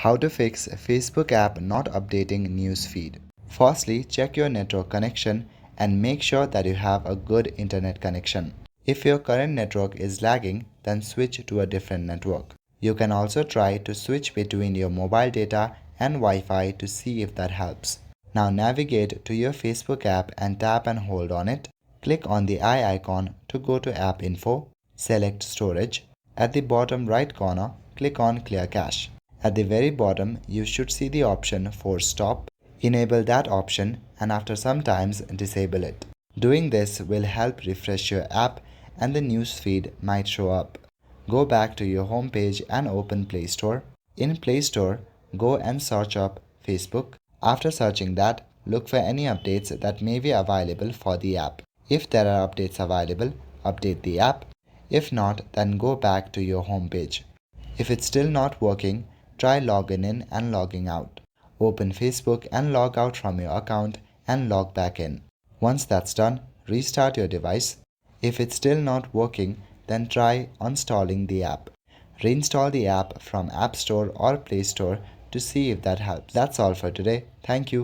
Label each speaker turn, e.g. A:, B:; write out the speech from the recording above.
A: How to fix a Facebook app not updating news feed. Firstly, check your network connection and make sure that you have a good internet connection. If your current network is lagging, then switch to a different network. You can also try to switch between your mobile data and Wi-Fi to see if that helps. Now navigate to your Facebook app and tap and hold on it. Click on the eye icon to go to App Info. Select Storage. At the bottom right corner, click on Clear Cache. At the very bottom, you should see the option Force Stop. Enable that option and after some times disable it. Doing this will help refresh your app and the news feed might show up. Go back to your home page and open Play Store. In Play Store, go and search up Facebook. After searching that, look for any updates that may be available for the app. If there are updates available, update the app. If not, then go back to your home page. If it's still not working, try logging in and logging out. Open Facebook and log out from your account and log back in. Once that's done, restart your device. If it's still not working, then try uninstalling the app. Reinstall the app from App Store or Play Store to see if that helps. That's all for today. Thank you.